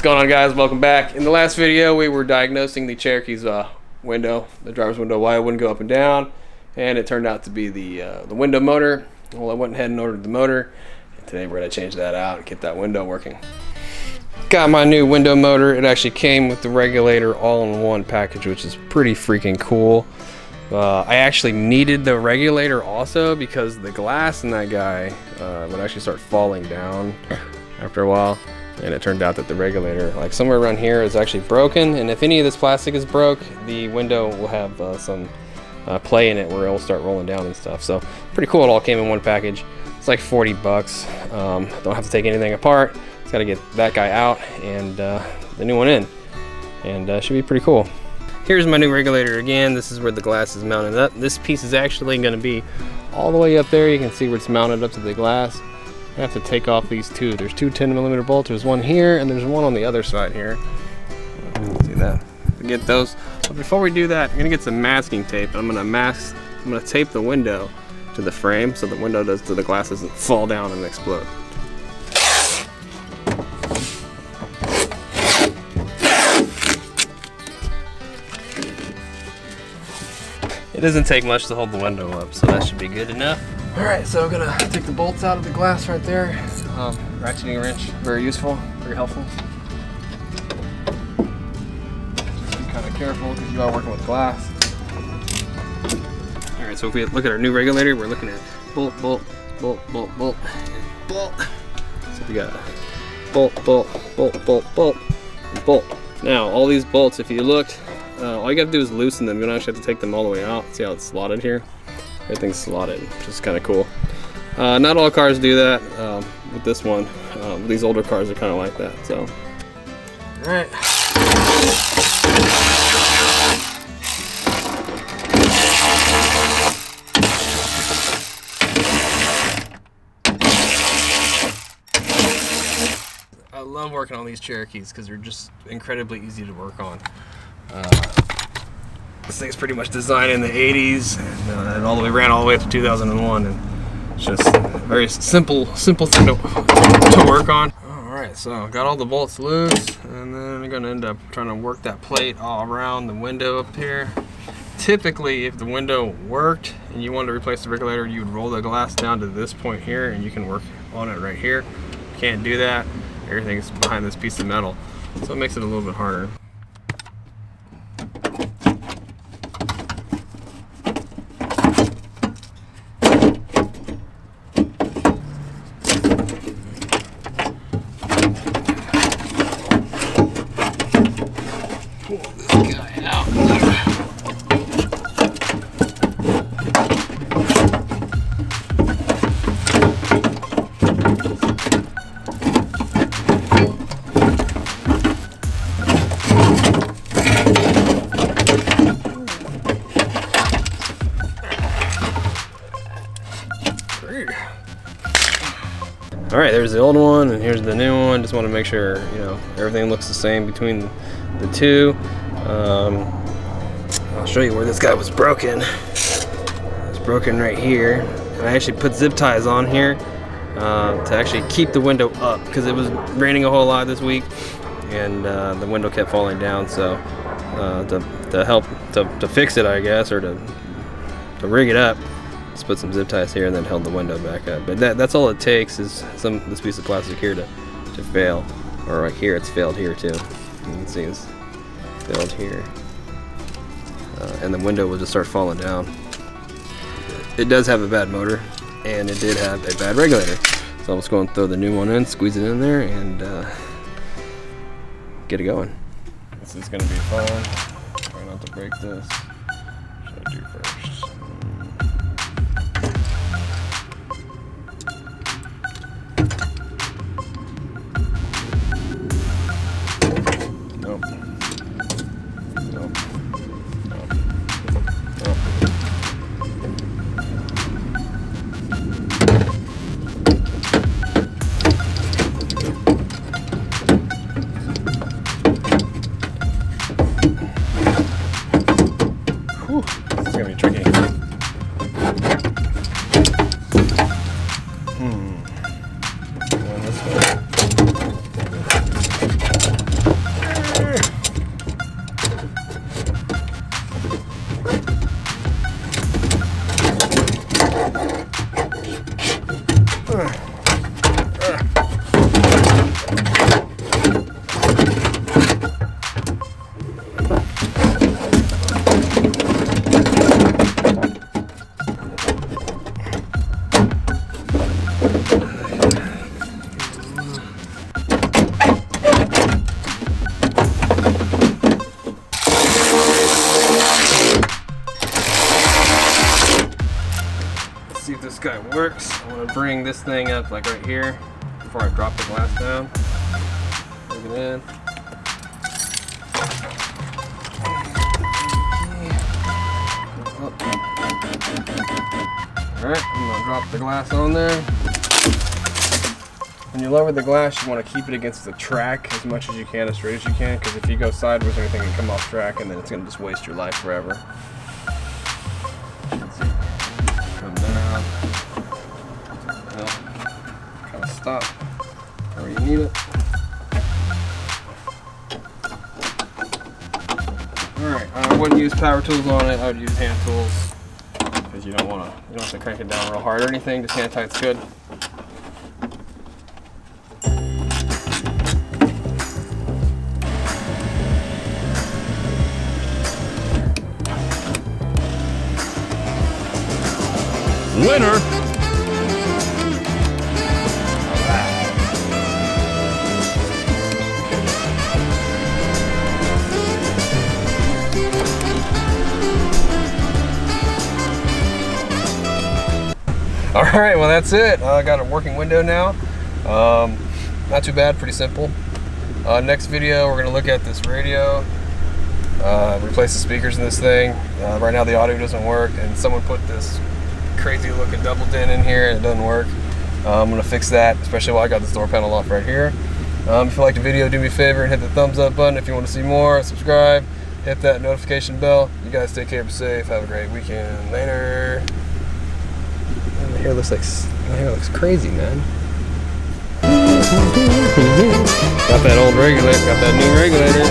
going on, guys? Welcome back. In the last video we were diagnosing the Cherokee's window, the driver's window, why it wouldn't go up and down, and it turned out to be the window motor. Well, I went ahead and ordered the motor, and today we're going to change that out and get that window working. Got my new window motor. It actually came with the regulator all in one package, which is pretty freaking cool. I actually needed the regulator also because the glass in that guy would actually start falling down after a while. And it turned out that the regulator, like somewhere around here, is actually broken. And if any of this plastic is broke, the window will have some play in it where it will start rolling down and stuff. So pretty cool. It all came in one package. It's like 40 bucks. Don't have to take anything apart. Just got to get that guy out and the new one in. And should be pretty cool. Here's my new regulator again. This is where the glass is mounted up. This piece is actually going to be all the way up there. You can see where it's mounted up to the glass. I have to take off these two. There's two 10mm bolts. There's one here and there's one on the other side here. See that? Get those. But before we do that, I'm gonna get some masking tape. I'm gonna tape the window to the frame so the window to the glass doesn't fall down and explode. It doesn't take much to hold the window up, so that should be good enough. Alright, so I'm gonna take the bolts out of the glass right there. Ratcheting wrench, very useful, very helpful. Just be kind of careful because you are working with glass. Alright, so if we look at our new regulator, we're looking at bolt, bolt, bolt, bolt, bolt, and bolt. So we got bolt, bolt, bolt, bolt, bolt, and bolt. Now, all these bolts, if you looked, all you gotta do is loosen them. You don't actually have to take them all the way out. See how it's slotted here? Everything's slotted, which is kind of cool. Not all cars do that. With this one, these older cars are kind of like that. So, all right. I love working on these Cherokees because they're just incredibly easy to work on. This thing's pretty much designed in the 80s and ran all the way up to 2001, and it's just a very simple thing to work on. Alright, so got all the bolts loose, and then I'm going to end up trying to work that plate all around the window up here. Typically, if the window worked and you wanted to replace the regulator, you would roll the glass down to this point here and you can work on it right here. You can't do that. Everything's behind this piece of metal, so it makes it a little bit harder. Pull this guy out. All right, there's the old one and here's the new one. Just want to make sure, you know, everything looks the same between the two. I'll show you where this guy was broken. It's broken right here. And I actually put zip ties on here to actually keep the window up because it was raining a whole lot this week and the window kept falling down. So to help to fix it, I guess, or to rig it up, just put some zip ties here and then held the window back up. But that's all it takes is this piece of plastic here to fail. Or right here, it's failed here too. You can see it's failed here. And the window will just start falling down. It does have a bad motor, and it did have a bad regulator. So I'm just going to throw the new one in, squeeze it in there, and get it going. This is going to be fun. Try not to break this. What should I do first? It's gonna be tricky. guy works. I'm gonna bring this thing up like right here before I drop the glass down. Plug it in. Alright, I'm gonna drop the glass on there. When you lower the glass, you want to keep it against the track as much as you can, as straight as you can, because if you go sideways or anything, it can come off track and then it's gonna just waste your life forever. Come down. Kind of stop where you need it. Alright, I wouldn't use power tools on it, I would use hand tools. Because you don't have to crank it down real hard or anything, just hand tight's good. Winner! Alright, well that's it. I got a working window now. Not too bad, pretty simple. Next video, we're going to look at this radio. Replace the speakers in this thing. Right now the audio doesn't work, and someone put this crazy looking double din in here and it doesn't work. I'm going to fix that, especially while I got this door panel off right here. If you liked the video, do me a favor and hit the thumbs up button. If you want to see more, subscribe, hit that notification bell. You guys take care, be safe, have a great weekend. Later. My hair looks crazy, man. Got that old regulator, got that new regulator.